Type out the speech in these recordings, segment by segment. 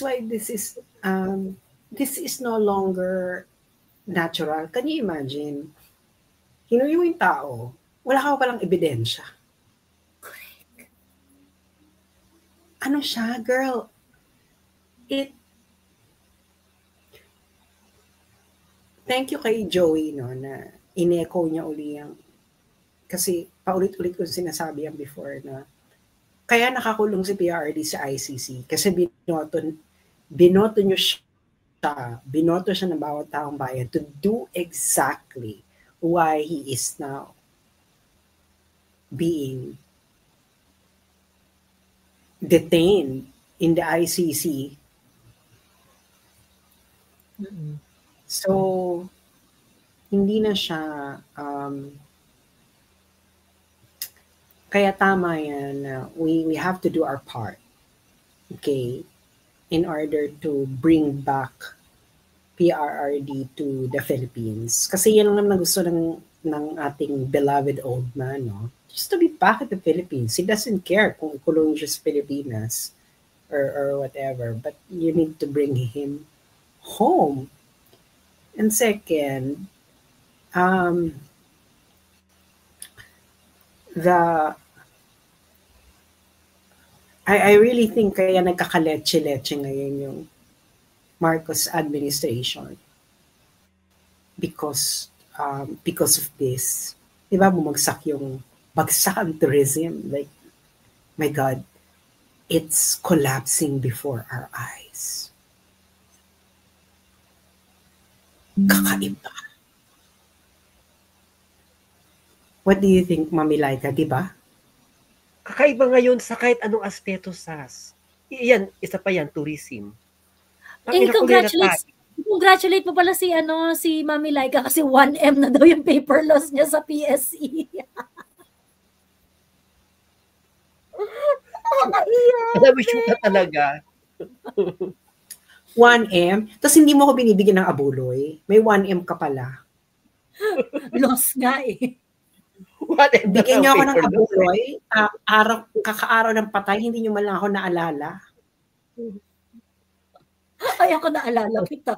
why this is no longer natural. Can you imagine? Hinuyo yung tao, wala ka palang ebidensya. Ano siya, girl? Thank you kay Joey, no, na in-echo niya uli yung, kasi paulit-ulit ko sinasabi yan before na, kaya nakakulong si PRD sa ICC, kasi binoto niyo siya, binoto siya ng bawat taong bayan to do exactly why he is now being detained in the ICC. So, hindi na siya, kaya tama yan, we have to do our part, okay, in order to bring back PRRD to the Philippines. Kasi yan lang naman gusto ng ating beloved old man, no? Just to be back at the Philippines. He doesn't care kung ikulong siya sa Pilipinas or whatever, but you need to bring him home. And second, I really think kaya nagkakaleche-leche ngayon yung Marcos administration because of this. Diba, bagsak ang tourism. Like, my God, it's collapsing before our eyes. Kakaiba. What do you think, Mami Laika, diba? Kakaiba ngayon sa kahit anong aspeto, Sas. Yan, isa pa yan, tourism. Congratulate mo pala si Mami Laika kasi 1M na daw yung paper loss niya sa PSE. Alam mo, shoot na talaga. 1M? Tapos hindi mo ko binibigyan ng abuloy? May 1M ka pala. Loss nga eh. Bigyan niyo ako ng abuloy, kakaaraw ng patay, hindi niyo man lang ako naalala. Ay, ako naalala kita.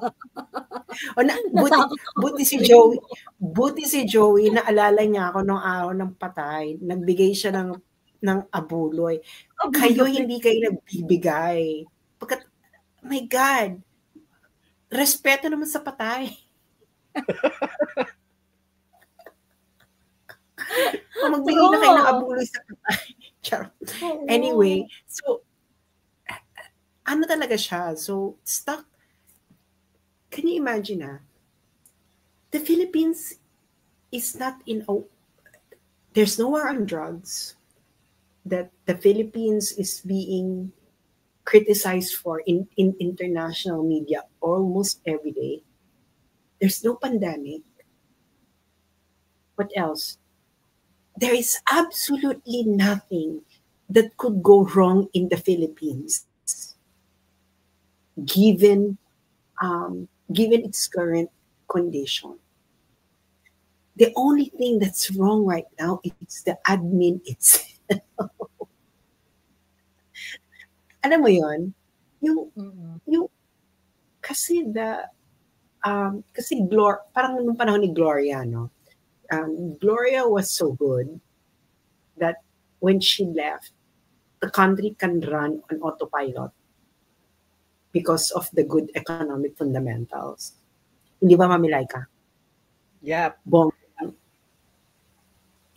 Buti si Joey, naalala niya ako nung araw ng patay. Nagbigay siya ng abuloy. Kayo, hindi kayo nagbibigay. My God, respeto naman sa patay. Magbigay na kayo ng abuloy sa patay. Anyway, so, ano talaga siya? So, stuck. Can you imagine the Philippines is not there's no war on drugs that the Philippines is being criticized for in international media almost every day. There's no pandemic. What else? There is absolutely nothing that could go wrong in the Philippines given its current condition. The only thing that's wrong right now is the admin itself. Alam mo yon, yung kasi parang nung panahon ni Gloria, no? Gloria was so good that when she left, the country can run on autopilot because of the good economic fundamentals. Hindi ba, Mami Laika? Yep.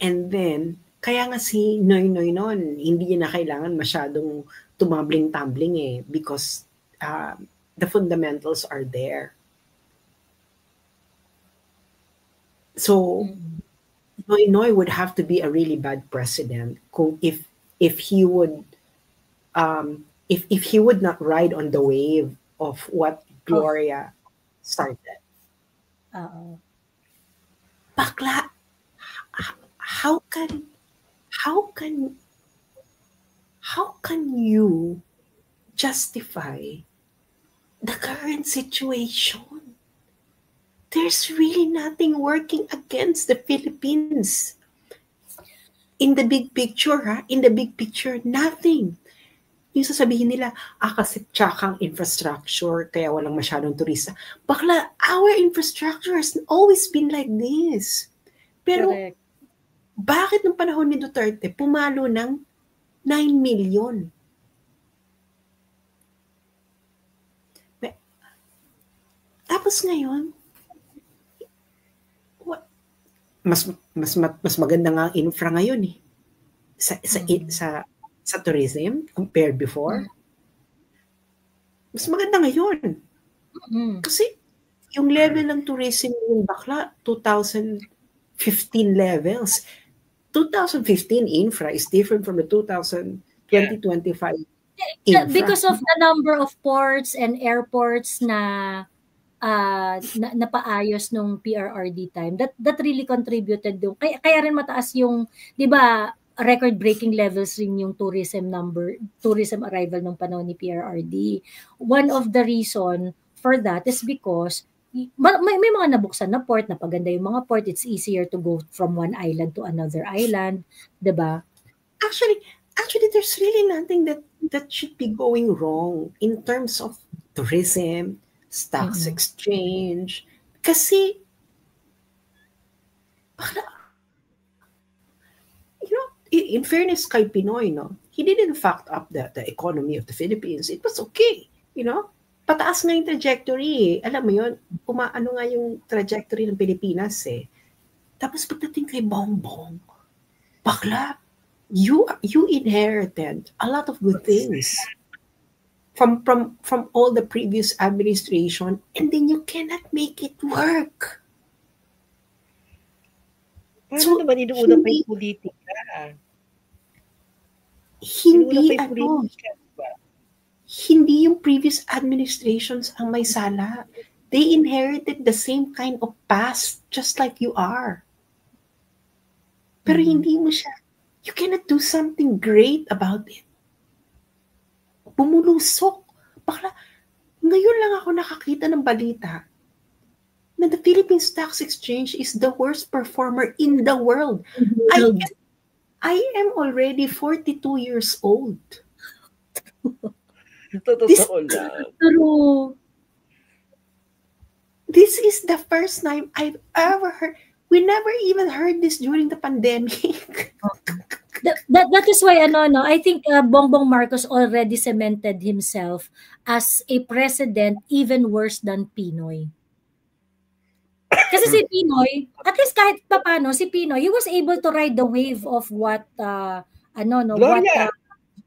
And then, kaya nga si Noy noon, hindi niya na kailangan masyadong tumambling-tumbling because the fundamentals are there. So, Noy would have to be a really bad president if he would if he would not ride on the wave of what Gloria started. Bakla, how can you justify the current situation? There's really nothing working against the Philippines. In the big picture, nothing. yung sasabihin nila, kasi tsakang infrastructure, kaya walang masyadong turista. Bakla, our infrastructure has always been like this. Pero, Correct. bakit nung panahon ni Duterte, pumalo ng 9 million? Tapos ngayon, mas maganda nga ang infra ngayon eh. Sa tourism compared before. Mas maganda ngayon. Kasi yung level ng tourism ng bakla 2015 levels. 2015 infra is different from the 2025 infra. Because of the number of ports and airports na napaayos nung PRRD time, that really contributed doon. Kaya rin mataas yung, 'di ba, record-breaking levels rin yung tourism arrival nung panahon ni PRRD. One of the reason for that is because may mga nabuksan na port, napaganda yung mga port, it's easier to go from one island to another island, 'di ba? Actually there's really nothing that should be going wrong in terms of tourism, stocks exchange. Kasi, in fairness kay Pinoy, no, he didn't fuck up the economy of the Philippines. It was okay, pataas nga yung trajectory. Alam mo yun, ano nga yung trajectory ng Pilipinas eh. Tapos pagdating kay Bongbong, bakla, you inherited a lot of good things from all the previous administration, and then you cannot make it work. Paano naman inuuna pa yung politika? Hindi yung previous administrations ang may sala. They inherited the same kind of past just like you are. Pero hindi mo siya, you cannot do something great about it. Bumulusok. Bakla, ngayon lang ako nakakita ng balita na the Philippine Stock Exchange is the worst performer in the world. I am already 42 years old. This is the first time I've ever heard. We never even heard this during the pandemic. That is why I think Bongbong Marcos already cemented himself as a president even worse than Pinoy. Kasi si Pinoy, at least kahit paano si Pinoy, he was able to ride the wave of what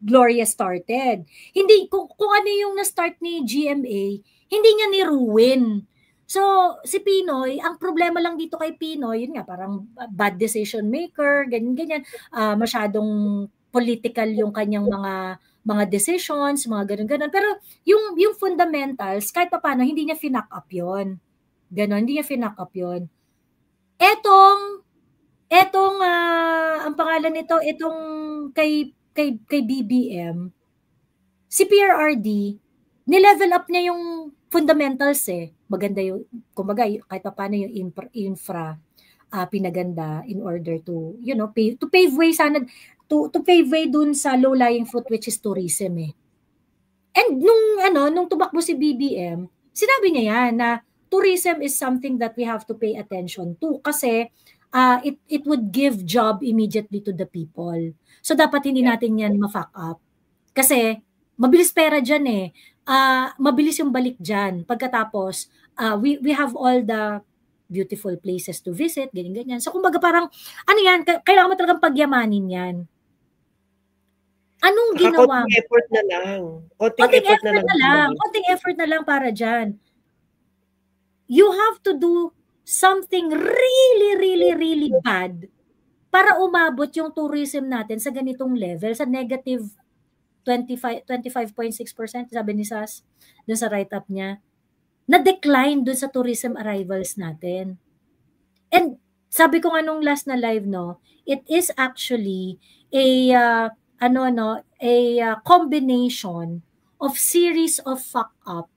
Gloria started. Hindi kung ano yung na-start ni GMA, hindi niya ni-ruin. So, si Pinoy, ang problema lang dito kay Pinoy, yun nga, parang bad decision maker, ganyan-ganyan, masyadong political yung kanyang mga decisions, mga ganun-ganun. Pero yung fundamentals, kahit pa paano, hindi niya finack up yun. Ganon, hindi niya finack up yun. Etong, ang pangalan nito, itong kay BBM, si PRRD, ni-level up niya yung fundamentals eh. Maganda yung, kumbaga, kahit pa paano yung infra pinaganda in order to, to pave way sana, to pave way dun sa low-lying fruit which is tourism eh. And nung tumakbo si BBM, sinabi niya yan na tourism is something that we have to pay attention to kasi it would give job immediately to the people. So dapat hindi natin yan ma-fuck up. Kasi mabilis pera dyan eh. Mabilis yung balik dyan. Pagkatapos, we have all the beautiful places to visit, ganyan-ganyan. So kumbaga parang, kailangan mo talagang pagyamanin yan. Anong ginawa? Konting effort na lang. Konting effort na lang para dyan. You have to do something really, really, really bad para umabot yung tourism natin sa ganitong level, sa negative 25.6%, sabi ni Sas, dun sa write-up niya, na-decline dun sa tourism arrivals natin. And sabi ko nga nung last na live, it is actually a combination of series of fuck-up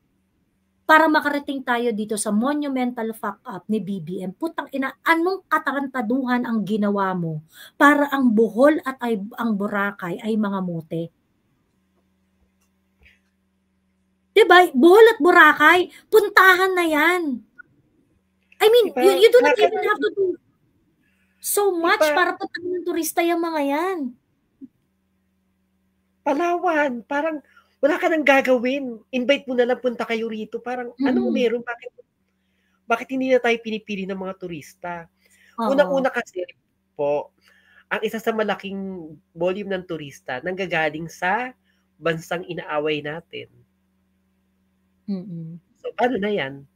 para makarating tayo dito sa monumental fuck-up ni BBM. Putang ina, anong katarantaduhan ang ginawa mo para ang Bohol at ang Boracay ay mga mote? Diba? Bohol at Boracay, puntahan na yan. I mean, you do not even have to do so much para puntahan ng turista yung mga yan. Palawan, parang wala ka nang gagawin. Invite mo na lang, punta kayo rito. Parang, anong meron? Bakit hindi na tayo pinipili ng mga turista? Unang-una kasi po, ang isa sa malaking volume ng turista nanggagaling sa bansang inaaway natin. So, paano na yan?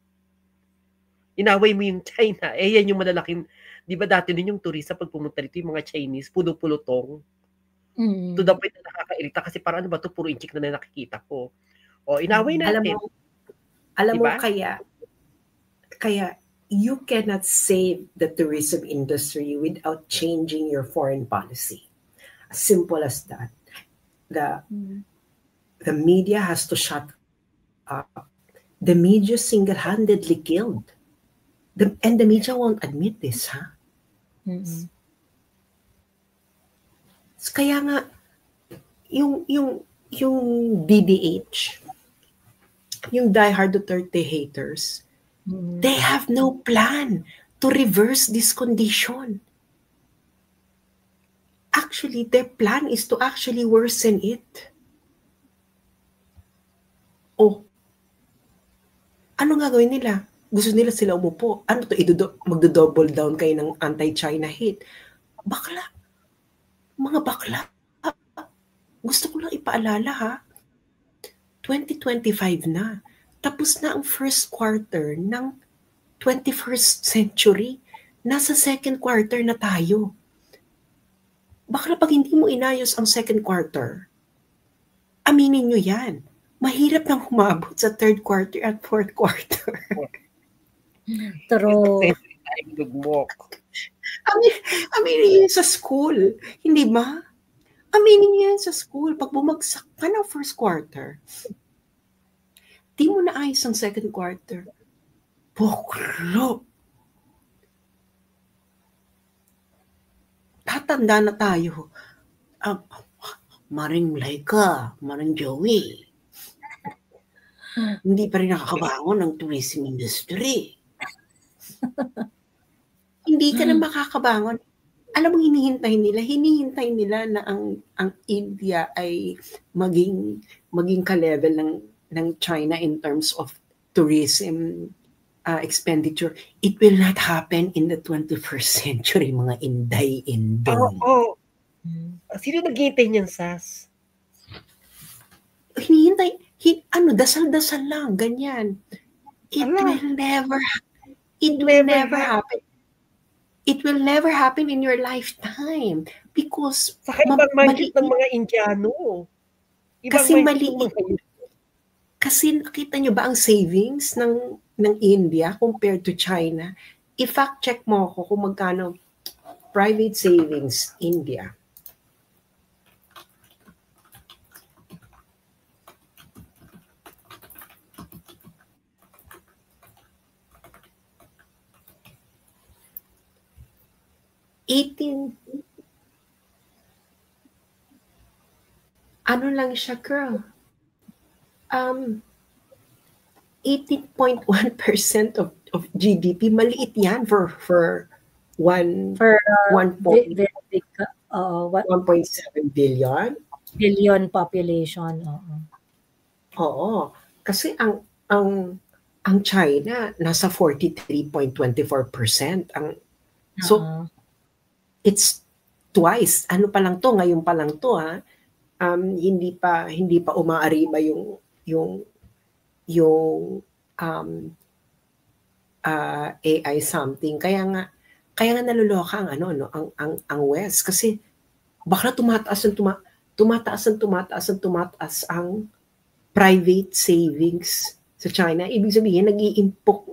Inaway mo yung China. Yan yung malalaking, di ba dati nun yung turista pag pumunta dito, yung mga Chinese, pulo-pulutong. To the point na nakakairita kasi parang ano ba ito, puro inchik na nakikita ko. O, inaway natin. Alam mo, kaya you cannot save the tourism industry without changing your foreign policy. As simple as that. The media has to shut up. The media single-handedly killed. And the media won't admit this, ha? Kaya nga, yung DDH, yung diehard Duterte haters, they have no plan to reverse this condition. Actually, their plan is to actually worsen it. Oh, ano nga gawin nila? Gusto nila sila umupo. Ano to? Magdo-double down kayo ng anti-China hate. Bakla. Mga bakla. Gusto ko lang ipaalala, ha? 2025 na. Tapos na ang first quarter ng 21st century. Nasa second quarter na tayo. Bakla pag hindi mo inayos ang second quarter, aminin nyo yan. Mahirap nang humabot sa third quarter at fourth quarter. True. Aminin nyo yan sa school. Hindi ba? Aminin nyo yan sa school. Pag bumagsak ka ng first quarter, di mo na ayos ang second quarter. Buklo. Tatanda na tayo. Maring Laika, Maring Joey. Hindi pa rin nakakabangon ng tourism industry. Hindi ka na makakabangon. Alam mo, hinihintay nila na ang India ay maging ka-level ng China in terms of tourism expenditure. It will not happen in the 21st century, mga inday-inday. Sino naghihintay niyan, Sas? Hinihintay, dasal-dasal lang, ganyan. It will never happen. It will never happen in your lifetime because sa ibang mindset ng mga Indiano. Kasi maliit. Kasi nakita nyo ba ang savings ng India compared to China? I-fact check mo ako kung magkano private savings India. Ano lang siya, girl? 18.1% of GDP. Maliit yan for 1.7 billion. Billion population. Oo. Kasi ang China nasa 43.24%. So it's twice. Ano pa lang to? Ngayon pa lang to, ha? Hindi pa umaariba yung AI something. Kaya nga naluloka ang West kasi bakla tumataas ang private savings sa China. Ibig sabihin nag-iimpok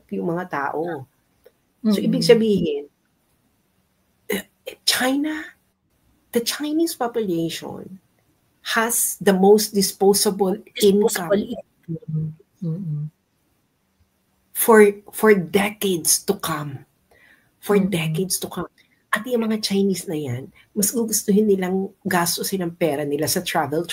yung mga tao. So ibig sabihin the Chinese population has the most disposable income for decades to come. At yung mga Chinese na yan, mas gugustuhin nilang gastusin ang pera nila sa travel.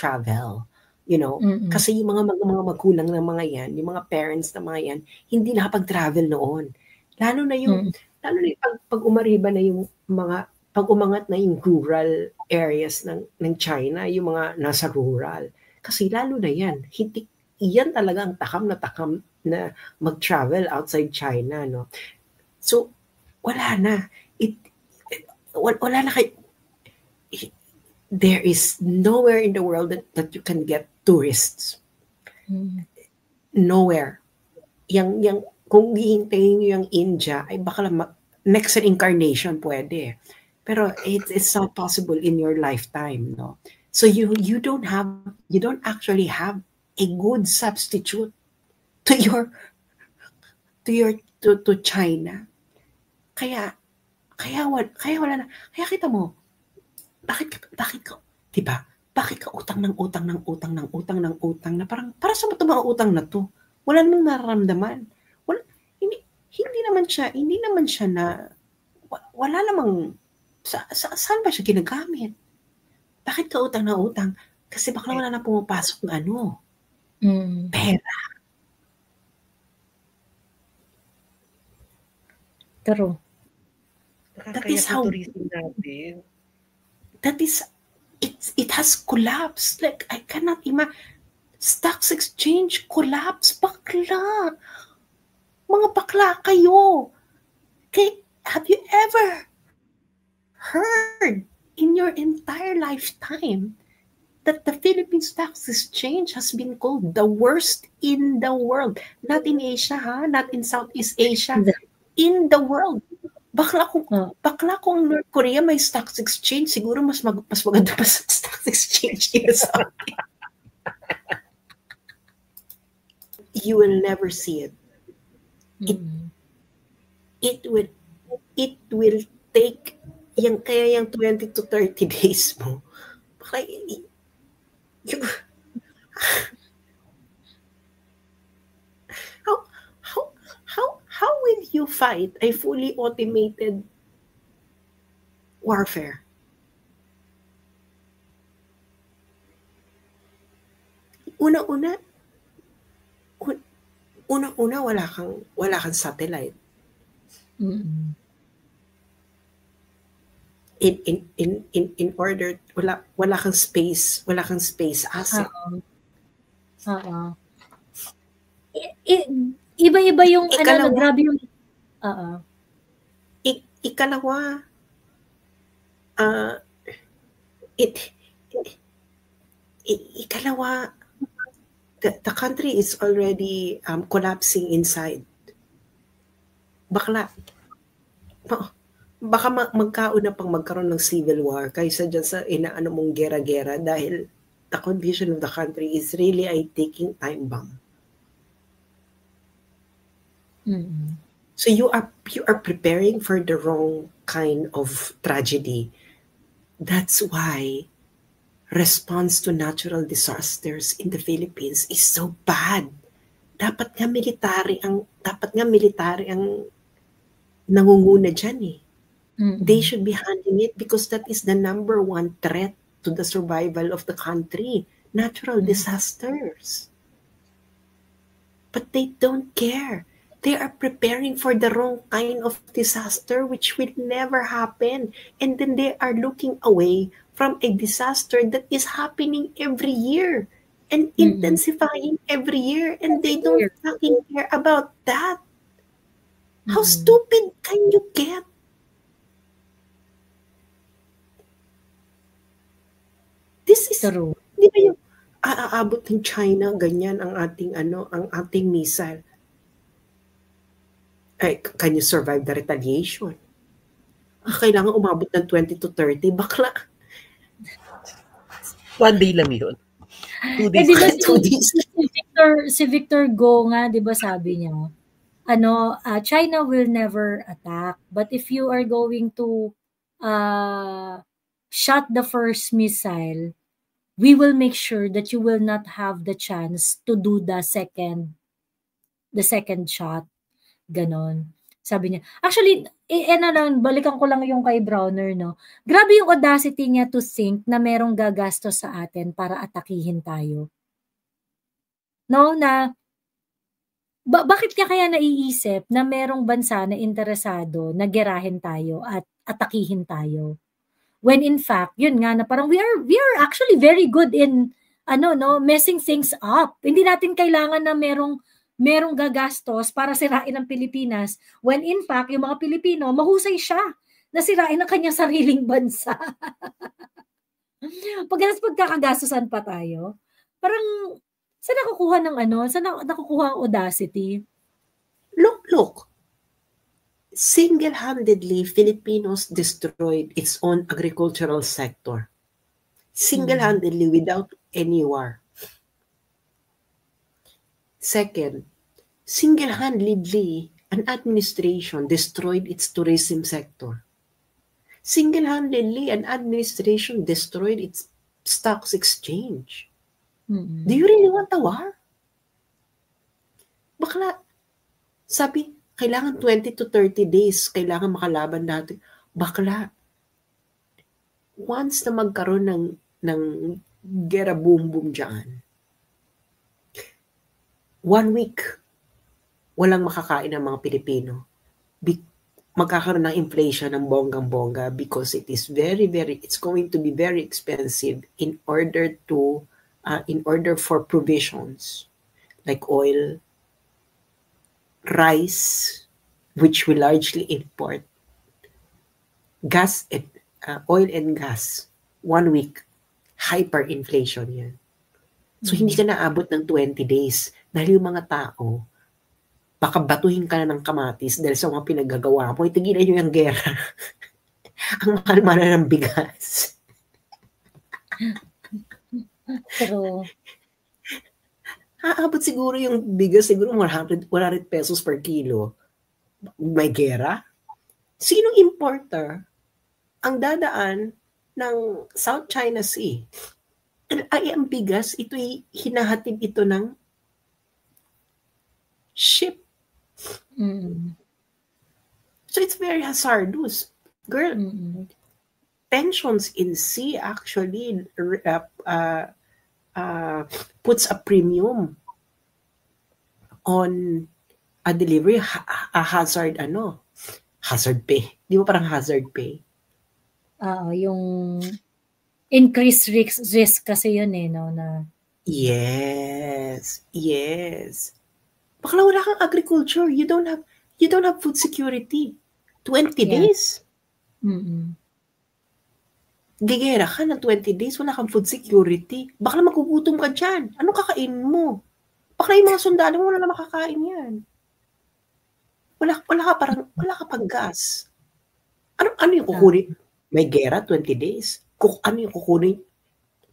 You know, kasi yung mga magulang ng mga yan, yung mga parents ng mga yan, hindi nakapag-travel noon. Lalo na yung pag umariba na yung mga, pag umangat na yung rural areas ng China, yung mga nasa rural. Kasi lalo na yan, hindi, yan talaga ang takam na mag-travel outside China, no? So, wala na. Wala na kayo. There is nowhere in the world that you can get tourists. Nowhere. Yang kung hihintayin nyo yung India, ay baka lang next incarnation pwede. Pero it's not possible in your lifetime, no? So you don't actually have a good substitute to China. Kaya wala na. Kaya kita mo, bakit ka, diba? Bakit ka utang ng utang na parang, para sa mga utang na to? Wala namang nararamdaman. Hindi naman siya na, wala namang, saan ba siya ginagamit? Bakit ka utang na utang? Kasi baka wala na pumapasok ng pera. True. That is how it has collapsed. Like, I cannot imagine. Stocks exchange collapse. Bakla. Mga bakla kayo. Okay, have you ever heard in your entire lifetime that the Philippine Stocks Exchange has been called the worst in the world? Not in Asia, ha? Not in Southeast Asia. In the world. Bakla kung North Korea may stocks exchange, siguro mas maganda pa sa stocks exchange dito sa atin. You will never see it. It will take kaya yung 20 to 30 days mo. Bakla How will you fight a fully automated warfare? Una-una, wala kang satellite. In order, wala kang space asset. Iba-iba yung grabe yung ikalawa, the country is already collapsing inside. Baka magkauna pang magkaroon ng civil war kaysa dyan sa inaano mong gera-gera dahil the condition of the country is really a ticking time bomb. So you are preparing for the wrong kind of tragedy. That's why response to natural disasters in the Philippines is so bad. Dapat nga military ang nangunguna dyan eh. They should be handling it because that is the number one threat to the survival of the country. Natural disasters. But they don't care. They are preparing for the wrong kind of disaster which will never happen. And then they are looking away from a disaster that is happening every year and intensifying every year. And they don't fucking care about that. How stupid can you get? This is, di ba yung aabot ng China, ganyan ang ating missile. Can you survive the retaliation? Kailangan umabot ng 20 to 30. Bakla. 1 day lang yun. 2 days. Diba si Victor Go nga, di ba sabi niya, China will never attack. But if you are going to shot the first missile, we will make sure that you will not have the chance to do the second shot. Ganon. Sabi niya. Actually, balikan ko lang yung kay Browner, no? Grabe yung audacity niya to think na merong gagastos sa atin para atakihin tayo. no, na bakit niya kaya naiisip na merong bansa na interesado na gerahin tayo at atakihin tayo? When in fact, yun nga na parang we are actually very good in messing things up. Hindi natin kailangan na merong gagastos para sirain ang Pilipinas when in fact yung mga Pilipino mahusay siya na sirain ang kanyang sariling bansa. Pagkakagastusan pa tayo, parang saan nakukuha ng saan nakukuha ang audacity? Look. Single-handedly, Filipinos destroyed its own agricultural sector. Single-handedly, without any war. Second, single-handedly, an administration destroyed its tourism sector. Single-handedly, an administration destroyed its stocks exchange. Do you really want a war? Bakla, sabi, kailangan 20 to 30 days, kailangan makalaban natin. Bakla, once na magkaroon ng gera boom dyan, 1 week, walang makakain ng mga Pilipino. Magkakaroon ng inflation ng bonggang-bongga because it's going to be very expensive in order for provisions like oil, rice, which we largely import, gas, oil and gas. 1 week, hyperinflation yan. So, hindi ka naabot ng 20 days dahil yung mga tao, baka batuhin ka na ng kamatis dahil sa mga pinaggagawa mo, itigilan nyo yung gera. Ang mahal-mahal ng bigas. Pero aabot siguro yung bigas, siguro 100 pesos per kilo. May gera? Sinong importer ang dadaan ng South China Sea? Ay, ang bigas, ito'y hinahatid ito ng ship. So it's very hazardous. Girl, tensions in sea actually puts a premium on a delivery, hazard pay. Di ba parang hazard pay? Yung increased risk kasi yun no na. Yes. Bakla wala kang agriculture, you don't have food security. 20 days. Gigera ka ng 20 days, wala kang food security. Bakla magugutom ka dyan. Ano kakain mo? Bakla yung mga sundalo mo, wala na makakain yan. Wala ka pang gas. Ano yung kukunin? May gera, 20 days. Ano yung kukunin?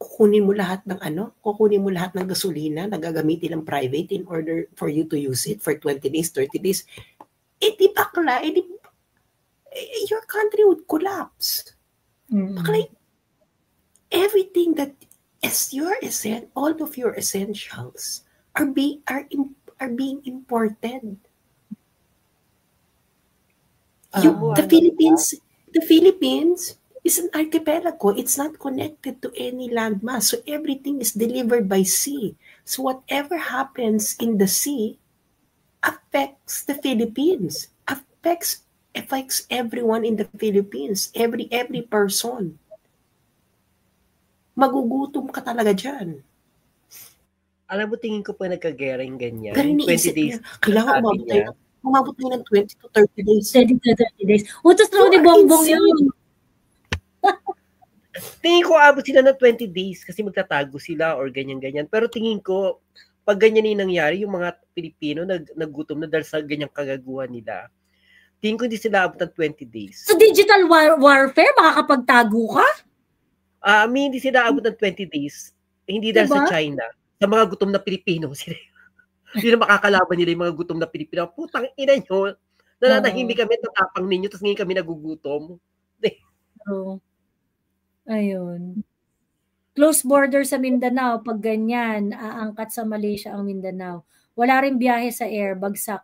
Kukunin mo lahat ng gasolina na gagamitin ng private in order for you to use it for 20 days, 30 days. Di bakla, your country would collapse. Bakla, everything that is all of your essentials are being imported. The Philippines is an archipelago. It's not connected to any landmass. So everything is delivered by sea. So whatever happens in the sea affects the Philippines, affects everyone in the Philippines, every person. Magugutom ka talaga dyan. Alam mo, tingin ko pa nagkagering ganyan. Pero 20 days. Kailangan umabot tayo ng 20 to 30 days. 20 to 30 days. Utos na ni Bongbong yun. Tingin ko abot sila ng 20 days kasi magtatago sila or ganyan-ganyan. Pero tingin ko, pag ganyan yung nangyari, yung mga Pilipino nagutom na dahil sa ganyang kagaguhan nila, tingin ko hindi sila abot ng 20 days. Sa digital warfare, makakapagtago ka? Hindi sila abot ng 20 days. Hindi dahil sa China. Sa mga gutom na Pilipino, sila hindi na makakalaban nila yung mga gutom na Pilipino. Putang ina nyo, nananahimik kami, tatapang ninyo, tapos ngayon kami nagugutom. Ayun. Close border sa Mindanao, pag ganyan, aangkat sa Malaysia ang Mindanao. Wala rin biyahe sa air, bagsak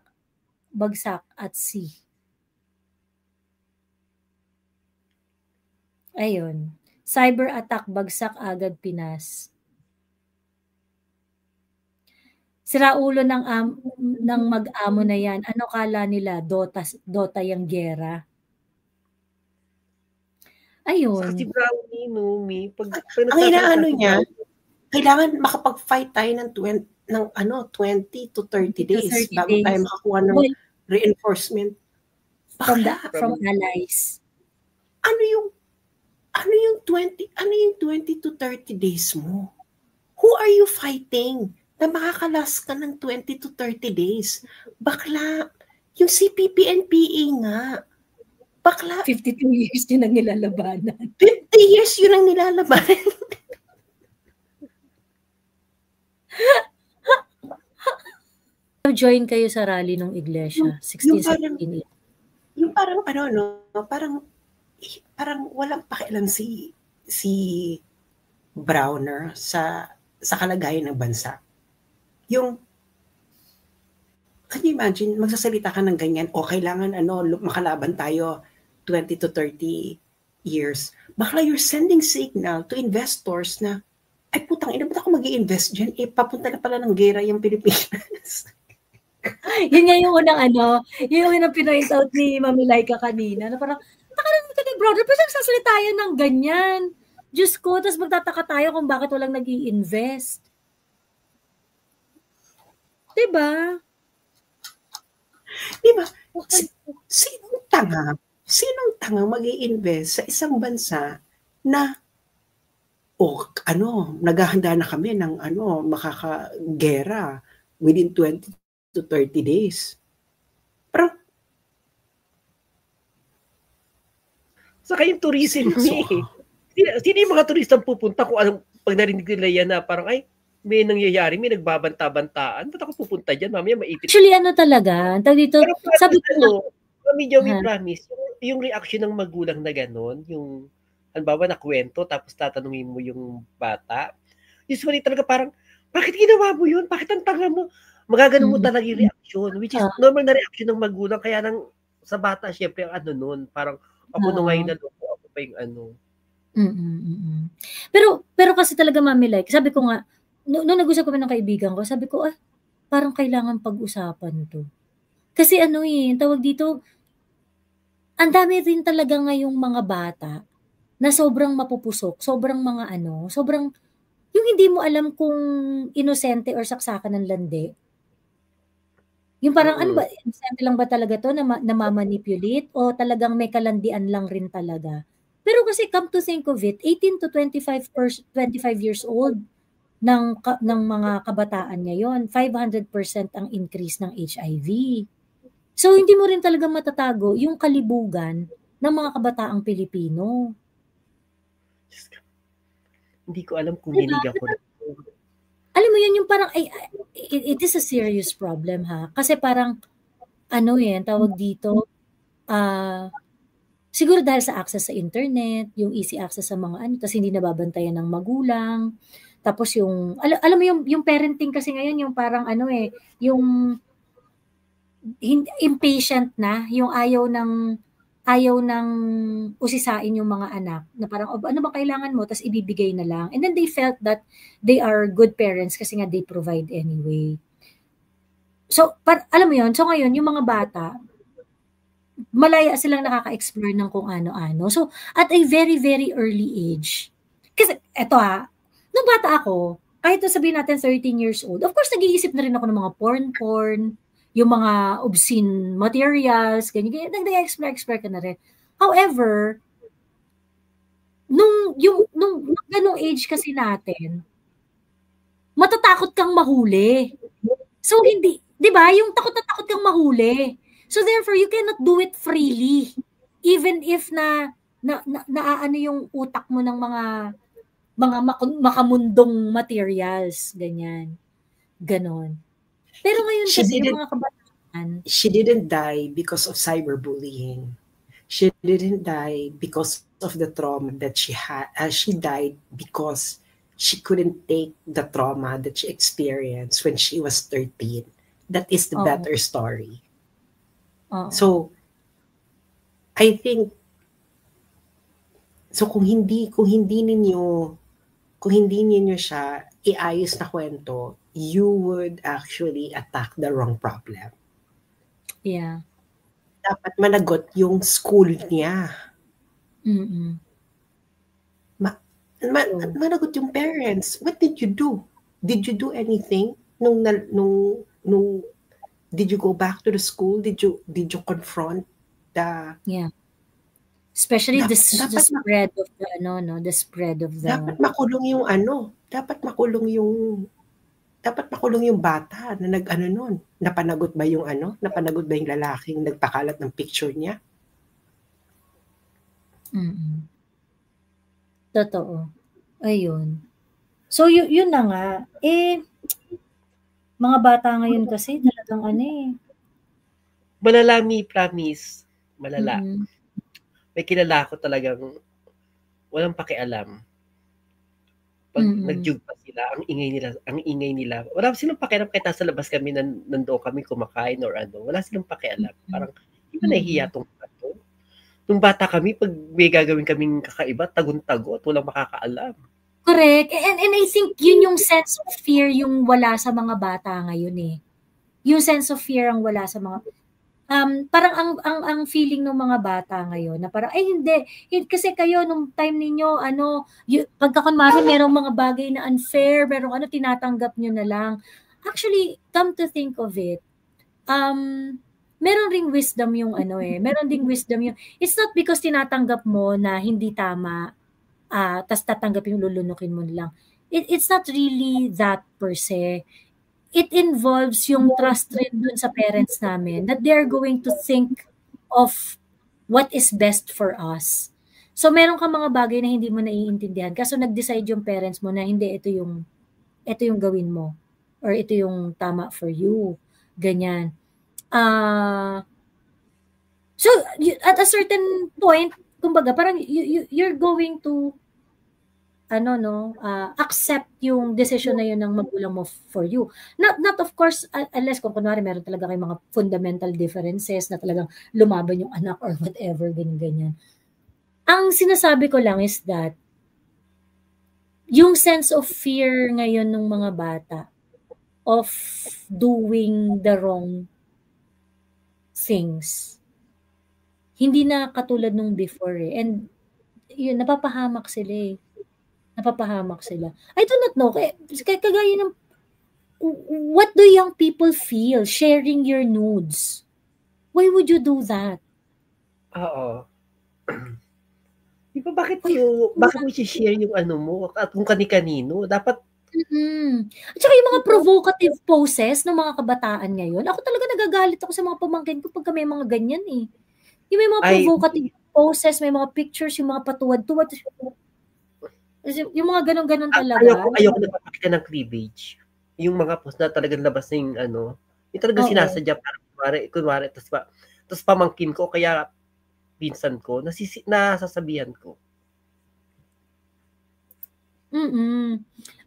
at sea. Ayun. Cyber attack, bagsak agad Pinas. Sira ulo ng mag-amo na yan. Ano kala nila? Dota yung gera. Ayun. Sa si Brownie, no, Mi? Pag ang inaano niya, kailangan makapag-fight tayo ng 20 to 30 days bago tayo makakuha ng reinforcement. From allies. Ano yung 20 to 30 days mo? Who are you fighting? Na makakalas ka ng 20 to 30 days. Bakla, yung CPP-NPA nga. Bakla. 52 years yun ang nilalabanan. 50 years yun ang nilalabanan. Join kayo sa rally ng iglesia, 16-17 years. Yung parang parang walang pakialam si Browner sa kalagayan ng bansa. Yung, can you imagine, magsasalita ka ng ganyan, o kailangan makalaban tayo 20 to 30 years. Bakla you're sending signal to investors na, ay putang ina, ba't ako mag-i-invest dyan? Papunta na pala ng gera yung Pilipinas. Yun nga yung unang pinoint out ni Mami Laika kanina, na parang, nakarang ito ni brother, pero nagsasalita tayo ng ganyan. Diyos ko, tapos magtataka tayo kung bakit walang nag-i-invest. Diba? Sinong tanga mag-i-invest sa isang bansa na naghahanda na kami ng makakagera within 20 to 30 days. Parang saka yung tourism sino yung mga turistang pupunta kung anong pag narinig nila yan na parang ay may nangyayari, may nagbabanta-bantaan. Ba't ako pupunta dyan? Mamaya maipit. Actually, talaga? Dito, sabi ko Joey, promise, yung reaction ng magulang na gano'n, yung, halimbawa na kwento, tapos tatanungin mo yung bata, usually talaga parang, bakit ginawa mo yun? Bakit ang tanga mo? Magagano mo talaga yung reaction, which is normal na reaction ng magulang, kaya sa bata, syempre, ang nun, parang, ako nung ngayon na loko, ako pa yung Pero kasi talaga, Mami Like, sabi ko nga, nung nag-usap kami ng kaibigan ko, sabi ko, parang kailangan pag-usapan to. Kasi tawag dito, ang dami rin talaga ngayong mga bata na sobrang mapupusok, sobrang sobrang, yung hindi mo alam kung inosente or saksakan ng landi. Yung parang, inosente lang ba talaga to na mamanipulate o talagang may kalandian lang rin talaga. Pero kasi come to think of it, 18 to 25 years old, ng mga kabataan ngayon, 500% ang increase ng HIV. So, hindi mo rin talaga matatago yung kalibugan ng mga kabataang Pilipino. Hindi ko alam kung niligan ko na. Alam mo yun, yung parang, it is a serious problem, ha? Kasi parang, tawag dito, siguro dahil sa access sa internet, yung easy access sa mga tapos hindi nababantayan ng magulang. Tapos yung, alam mo yung parenting kasi ngayon, yung parang yung impatient na, yung ayaw ng usisain yung mga anak, na parang, ano ba kailangan mo, tapos ibibigay na lang. And then they felt that they are good parents kasi nga they provide anyway. So, alam mo yun, so ngayon, yung mga bata, malaya silang nakaka-explore ng kung ano-ano. So, at a very, very early age, kasi, nung bata ako, kahit sabihin natin 13 years old, of course, nag-iisip na rin ako ng mga porn, yung mga obscene materials, ganyan. Nag-explore ka na rin. However, nung ganong age kasi natin, matatakot kang mahuli. So, hindi, di ba? Yung takot na takot kang mahuli. So, therefore, you cannot do it freely. Even if naano yung utak mo ng mga makamundong materials, ganyan. Ganon. Pero ngayon kasi yung mga kabataan, she didn't die because of cyberbullying. She didn't die because of the trauma that she had. She died because she couldn't take the trauma that she experienced when she was 13. That is the better story. So, I think, so kung hindi ninyo siya iayos na kwento, you would actually attack the wrong problem. Yeah. Dapat managot yung school niya. Mm-mm. Managot yung parents. What did you do? Did you do anything nung did you go back to the school? Did you confront the especially the spread of the the spread of the dapat makulong yung bata na nag-ano nun. Napanagot ba yung lalaking nagpakalat ng picture niya? Totoo. Ayun. So, yun na nga. Mga bata ngayon kasi talagang Malalami, promise. Malala. May kilala ko talagang walang pakialam. Pag nag-jug pa sila, ang ingay nila. Wala silang pakialam kahit nasa labas kami, nandoon kami kumakain or ano. Wala silang pakialam. Parang, di ba nahihiya tong bato? Nung bata kami, pag may gagawin kaming kakaiba, tagun-tago at walang makakaalam. Correct. And I think yun yung sense of fear yung wala sa mga bata ngayon Yung sense of fear ang wala sa mga parang ang feeling ng mga bata ngayon na parang hindi kasi kayo nung time ninyo pagka kunwari merong mga bagay na unfair, merong tinatanggap nyo na lang. Actually, come to think of it, meron ring wisdom yung meron ding wisdom yung it's not because tinatanggap mo na hindi tama tas tatanggap yung lulunukin mo lang. It's not really that per se. It involves yung trust rin dun sa parents namin that they're going to think of what is best for us. So, meron ka mga bagay na hindi mo naiintindihan. Kaso nag-decide yung parents mo na hindi, ito yung gawin mo. Or ito yung tama for you. Ganyan. So, at a certain point, kumbaga, parang you're going to accept yung decision na yun ng magulang mo for you. Not of course, unless kung kunwari meron talaga kayong mga fundamental differences na talagang lumaban yung anak or whatever, ganyan. Ang sinasabi ko lang is that yung sense of fear ngayon ng mga bata of doing the wrong things, hindi na katulad nung before and yun, napapahamak sila I do not know. Kagaya ng, what do young people feel sharing your nudes? Why would you do that? Oo. Di ba bakit mo i-share yung mo at kung kani-kanino? Dapat At saka yung mga provocative poses ng mga kabataan ngayon, ako talaga nagagalit ako sa mga pamangkin ko pagka may mga ganyan Yung may mga provocative poses, may mga pictures, yung mga patuwad-tuwad. Yung mga ganon-ganon talaga. Ayoko nagpapakita ng cleavage. Yung mga post na talagang labas na yung yung talagang sinasadya para kunwari, tapos pamangkin ko, kaya pinsan ko, nasasabihan ko.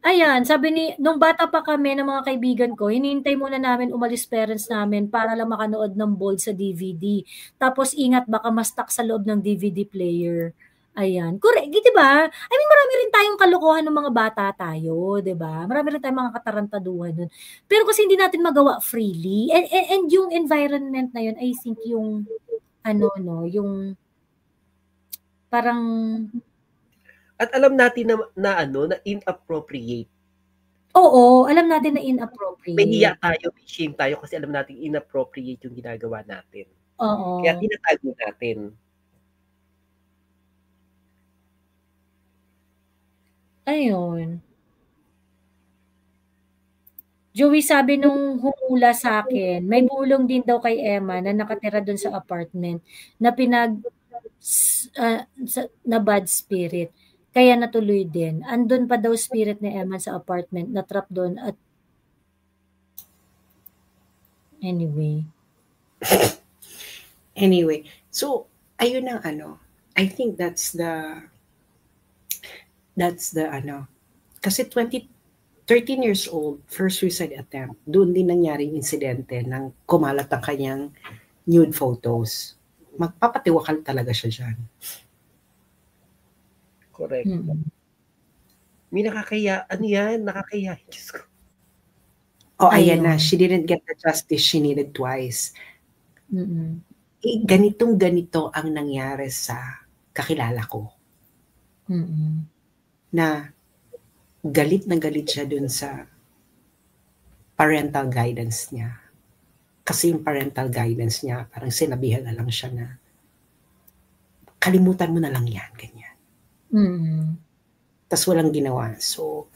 Ayan, sabi nung bata pa kami ng mga kaibigan ko, hinihintay muna namin umalis parents namin para lang makanood ng Bold sa DVD. Tapos ingat baka ma-stuck sa loob ng DVD player. Ayan. Correct, di ba? I mean, marami rin tayong kalokohan ng mga bata tayo, di ba? Marami rin tayong mga katarantaduhan nun. Pero kasi hindi natin magawa freely. And yung environment na yun, I think yung, yung parang... At alam natin na inappropriate. Oo, alam natin na inappropriate. May hiya tayo, may shame tayo kasi alam natin inappropriate yung ginagawa natin. Oo. Kaya tinatago natin. Ayun. Joey, sabi nung humula sa akin, may bulong din daw kay Emma na nakatira doon sa apartment na na bad spirit. Kaya natuloy din. Andun pa daw spirit ni Emma sa apartment, na-trap doon at anyway. So, ayun ang I think that's the kasi 13 years old, first suicide attempt, doon din nangyari yung insidente ng kumalat ang kanyang nude photos. Magpapatiwakal talaga siya dyan. Correct. May nakakaya, nakakaya, Diyos ko. Oh, ayan na. She didn't get the justice she needed twice. Ganitong-ganito ang nangyari sa kakilala ko. Na galit na galit siya dun sa parental guidance niya. Kasi yung parental guidance niya, parang sinabihan na lang siya na kalimutan mo na lang yan, ganyan. Tapos walang ginawa. So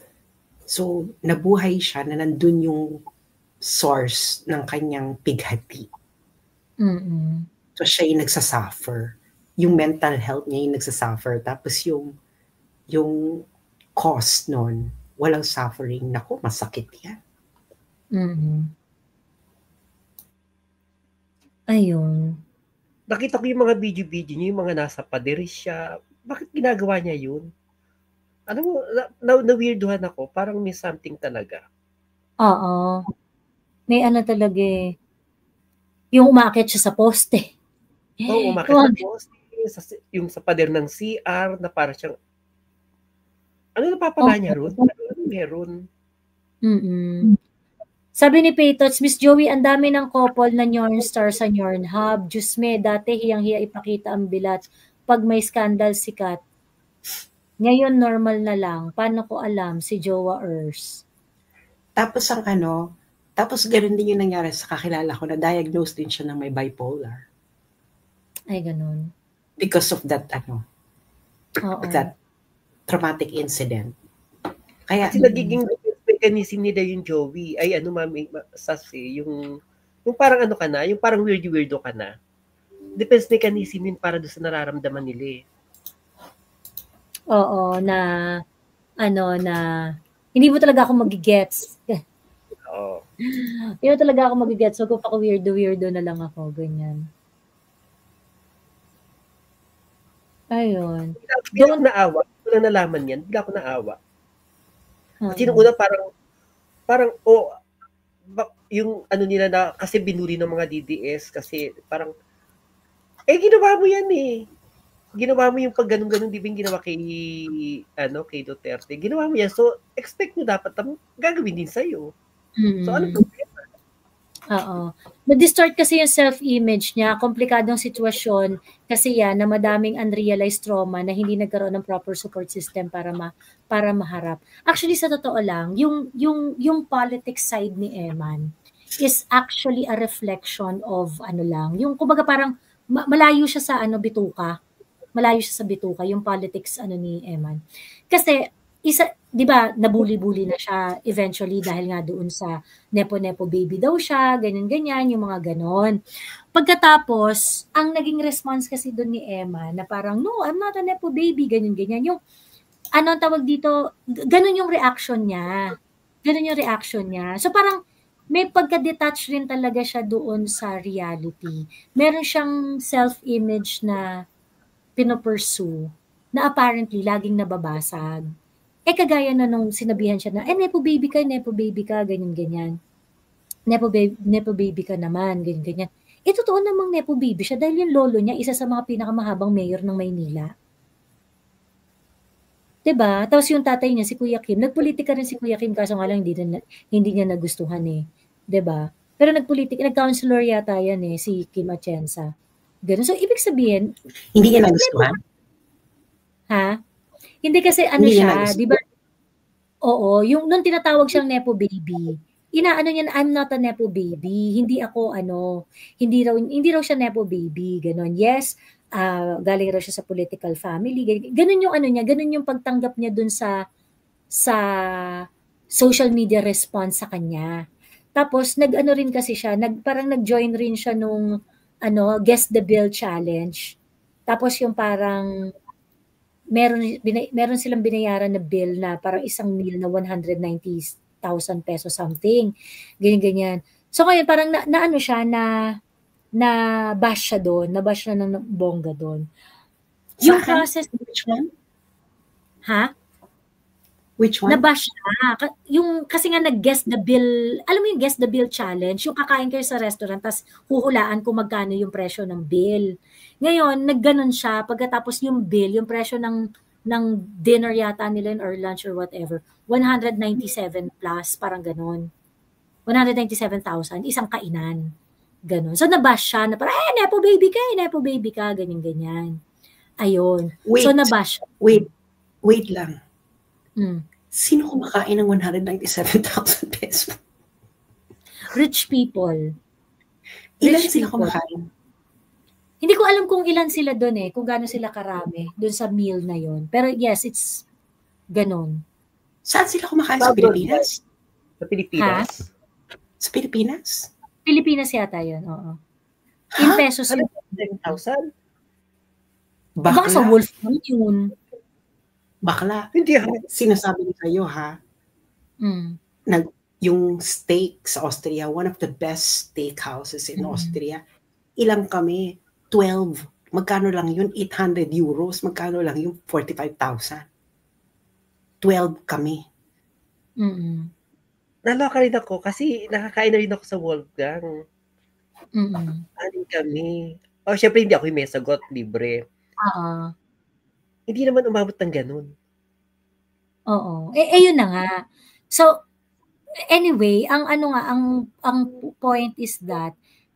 nabuhay siya na nandun yung source ng kanyang pighati. So siya yung nagsasuffer. Yung mental health niya yung nagsasuffer. Tapos yung cost nun, walang suffering. Naku, masakit yan. Ayun. Nakita ko yung mga video-video niya, yung mga nasa pader siya. Bakit ginagawa niya yun? Ano mo, na-weirduhan ako. Parang may something talaga. Oo. May ano talaga eh. Yung umaakit siya sa poste. Oo, umaakit sa poste. Yung sa pader ng CR na parang siyang ano napapala niya ron? Ano meron? Sabi ni Paytots, Miss Joey, ang dami ng couple na Nyorn Star sa Nyorn Hub. Diyos me, dati hiyang-hiya ipakita ang bilat. Pag may scandal sikat. Ngayon normal na lang. Paano ko alam si Jowa Ers? Tapos tapos ganoon din yung nangyari sa kakilala ko na diagnosed din siya ng may bipolar. Ay, ganun. Because of that, that traumatic incident. Kaya, kasi nagiging mechanism nila yung Joey, ay yung parang ano ka na, yung parang weirdo ka na. Defense mechanism yun para doon sa nararamdaman nila eh. Oo, na hindi mo talaga ako magigets. Oo. Hindi mo talaga ako magigets. So, kung weirdo na lang ako, ganyan. Ayun. Hindi ako naawa. Hindi ko nalaman yan. Hindi ako naawa. Kasi nung una parang yung ano nila na kasi binuri ng mga DDS kasi parang ginawa mo yan eh. Ginawa mo yung pag ganun-ganun, di ba yung ginawa kay Duterte. Ginawa mo yan. So, expect mo dapat gagawin din sa'yo. So, ano problema? Oo. Na-distort kasi yung self-image niya. Komplikadong sitwasyon kasi yan na madaming unrealized trauma na hindi nagkaroon ng proper support system para maharap. Actually, sa totoo lang, yung politics side ni Eman is actually a reflection of yung kumbaga parang malayo siya sa bituka. Malayo siya sa bituka, yung politics ni Eman. Kasi, di ba, nabuli-buli na siya eventually dahil nga doon sa nepo-nepo baby daw siya, ganyan-ganyan, yung mga ganon. Pagkatapos, ang naging response kasi doon ni Emma na parang, no, I'm not a nepo baby, ganyan-ganyan. Yung, ang tawag dito, ganon yung reaction niya. Ganon yung reaction niya. So parang, may pagka-detach rin talaga siya doon sa reality. Meron siyang self-image na pinopursue na apparently laging nababasag. Kagaya na nung sinabihan siya na, nepo baby ka, ganyan-ganyan. Nepo baby ka naman, ganyan-ganyan. Totoo namang nepo baby siya dahil yung lolo niya, isa sa mga pinakamahabang mayor ng Maynila. Diba? Tapos yung tatay niya, si Kuya Kim, nagpolitika rin si Kuya Kim, kaso nga lang hindi niya nagustuhan eh. Diba? Pero nag-counselor yata yan eh, si Kim Atienza. Ganun. So, ibig sabihin, hindi niya nagustuhan? Ha? Hindi kasi siya, di ba? Oo, yung nung tinatawag siyang nepo baby, inaano niya na I'm not a nepo baby. Hindi ako hindi raw siya nepo baby, ganun. Yes, galing raw siya sa political family. Ganun yung niya, ganun yung pagtanggap niya dun sa social media response sa kanya. Tapos rin kasi siya, parang nag-join rin siya nung Guess the Bill challenge. Tapos yung parang meron silang binayaran na bill na parang isang meal na 190,000 pesos something. Ganyan. So ngayon parang na siya na bash siya doon, nabash na ng bongga doon. Yung process, which one? Ha? Which one? Nabash siya. Yung kasi nga nag-guess the bill, alam mo yung guess the bill challenge, yung kakain kayo sa restaurant tapos huhulaan kung magkano yung presyo ng bill. Ngayon, nagganon siya pagkatapos yung bill, yung presyo ng dinner yata nila or lunch or whatever, 197 plus, parang ganon. 197,000, isang kainan. Ganon. So, nabash siya na parang, nepo baby ka, ganyan-ganyan. Ayun. Wait, so, nabash. Wait lang. Sino kumakain ng 197,000 pesos? Rich people. Ilan sila kumakain? Hindi ko alam kung ilan sila doon kung gaano sila karami doon sa meal na yon. Pero yes, it's ganon. Saan sila kumakain? Sa Pilipinas? Sa Pilipinas? Ha? Sa Pilipinas? Pilipinas yata yun, oo. In pesos yun. 100,000? Baka sa Wolf yun. Bakla. Hindi sinasabi ko sa'yo, ha? Yung steak sa Austria, one of the best steakhouses in Austria, ilang kami? 12. Magkano lang yun? 800 euros. Magkano lang yun? 45,000. 12 kami. Naloka rin ako kasi nakakain na rin ako sa Wolfgang. Anin kami. Syempre hindi ako yung may sagot, libre. Hindi naman umabot ng ganun. Oo. Yun na nga. So, anyway, ang point is that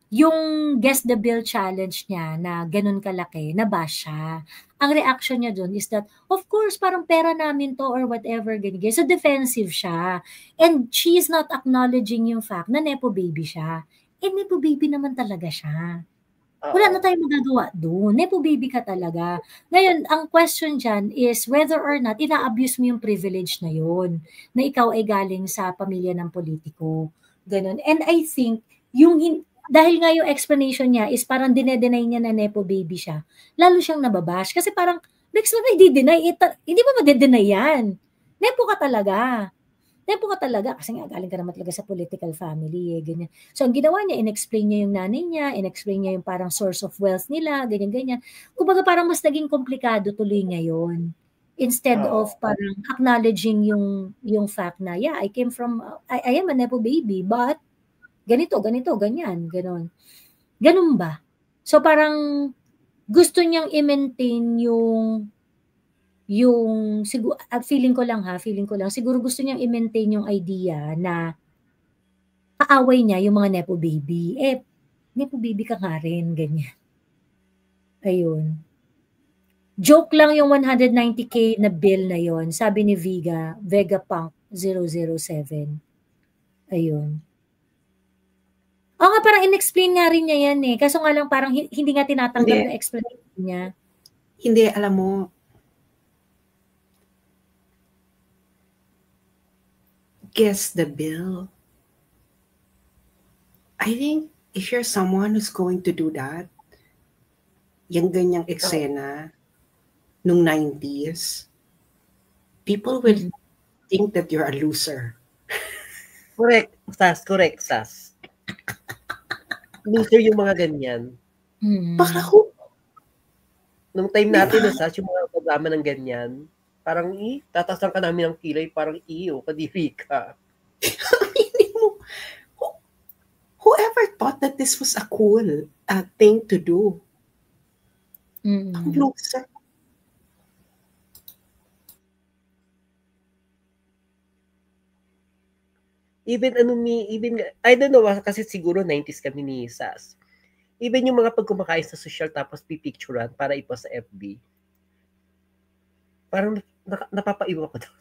yung Guess the Bill challenge niya na ganun kalaki, nabash siya. Ang reaction niya dun is that, of course, parang pera namin to or whatever, ganyan. So, defensive siya. And she is not acknowledging yung fact na nepo baby siya. Nepo baby naman talaga siya. Wala na tayong magagawa doon. Nepo baby ka talaga. Ngayon, ang question dyan is whether or not ina-abuse mo yung privilege na yun, na ikaw ay galing sa pamilya ng politiko. Ganun. And I think, dahil nga yung explanation niya is parang dinedenay niya na nepo baby siya, lalo siyang nababash. Kasi parang, next na i-deny, hindi ba madedenay yan? Nepo ka talaga. Nepo ka talaga. Kasi nga, galing ka naman talaga sa political family. Ganyan. So, ang ginawa niya, in-explain niya yung nanay niya, in-explain niya yung parang source of wealth nila, ganyan-ganyan. Kumbaga parang mas naging komplikado tuloy ngayon. Instead of parang acknowledging yung fact na, yeah, I came from, I am a nepo baby, but ganito, ganyan, ganon. Ganun ba? So parang gusto niyang i-maintain yung siguro, feeling ko lang, siguro gusto niyang i-maintain yung idea na kaaway niya yung mga nepo baby. Nepo baby ka nga rin, ganyan. Ayun. Joke lang yung 190K na bill na yon, sabi ni Vegapunk 007. Ayun. Nga, parang in-explain nga rin niya yan Kaso nga lang parang hindi nga tinatanggap yung explanation niya. Hindi, alam mo, Guess the Bill. I think if you're someone who's going to do that, yung ganyang eksena nung 90s, people will think that you're a loser. Correct, Sas. Loser yung mga ganyan. Baka ko. Nung time natin, Sas, yung mga programa ng ganyan, parang tatasan ka namin ng kilay, parang kadiri ka. Whoever thought that this was a cool thing to do? Ang loser. Even I don't know, kasi siguro 90s kami ni Sas. Even yung mga pagkumakain sa social tapos pipicturean para ipost sa FB. Parang napapaiwa ko doon.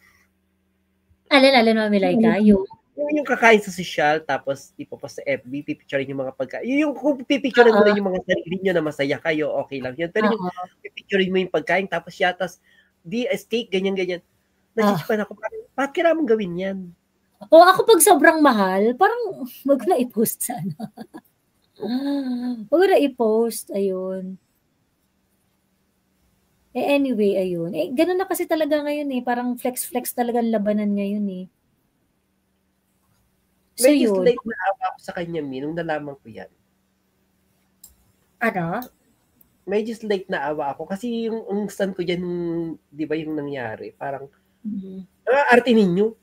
Alin, Mami Laika? Yung kakain sa social tapos ipopost sa FB, pipicturean yung mga pagkain. Yung kung pipicturean mo na yung mga sarili nyo na masaya kayo, okay lang yun. Pero yung pipicturean mo yung pagkain tapos yatas, steak, ganyan-ganyan. Nasisipan ako, bakit kailangan gawin yan? Ako pag sobrang mahal, parang wag na i-post sana. Wag na i-post, ayun. Anyway, ayun. Ganun na kasi talaga ngayon parang flex talaga labanan ngayon So yun. Medyo slight na awa ako sa kanya, nung nalaman ko yan. Ano? Medyo slight na awa ako kasi yung stand ko dyan, di ba yung nangyari, parang, arte ninyo.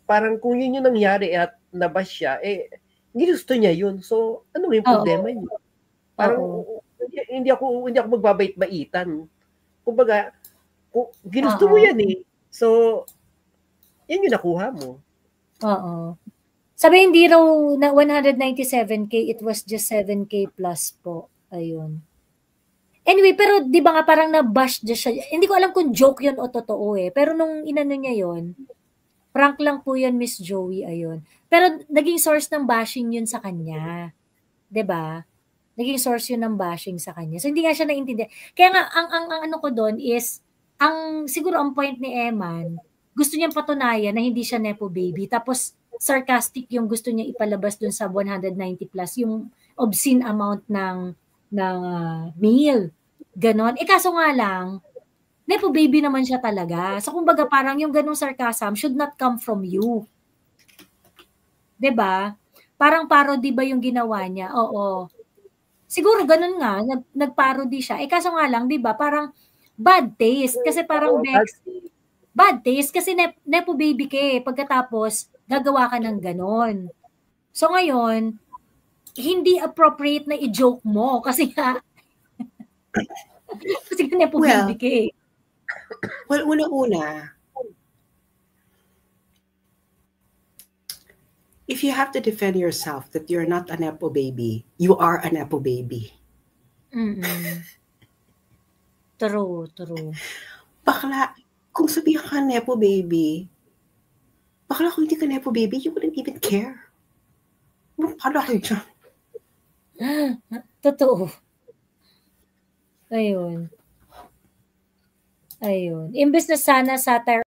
Parang kung yun yung nangyari at nabash siya, ginusto niya yun. So, ano yung problema niyo? Parang, hindi ako magbabait-baitan. Kumbaga, ginusto mo yan So, yan yung nakuha mo. Oo. Sabi hindi raw na 197K, it was just 7K plus po. Ayun. Anyway, pero di ba nga parang na-bash siya. Hindi ko alam kung joke yun o totoo eh. Pero nung inano niya yun, prank lang po yun, Miss Joey, ayun. Pero naging source ng bashing yun sa kanya. 'Di ba? Naging source yun ng bashing sa kanya. So hindi nga siya naintindihan. Kaya nga ang ano ko doon is siguro ang point ni Eman, gusto niyang patunayan na hindi siya nepo baby. Tapos sarcastic yung gusto niya ipalabas doon sa 190 plus yung obscene amount ng meal. Ganon. Kaso nga lang, nepo baby naman siya talaga. So kumbaga parang yung ganong sarcasm should not come from you. 'Di ba? Parang parody ba yung ginawa niya? Oo. Siguro ganun nga, nag-parody siya. Kaso nga lang, 'di ba, parang bad taste kasi parang Bex, bad taste kasi nepo baby ka eh. Pagkatapos gagawa ka ng ganon. So ngayon, hindi appropriate na i-joke mo kasi nga kasi nepo baby ka eh. Well, una-una, if you have to defend yourself that you're not a nepo baby, you are a nepo baby. True. Bakla, kung sabihan ka nepo baby, bakla kung hindi ka nepo baby, you wouldn't even care. Bakla kayo dyan. Totoo. Ayun. Imbes na sana satire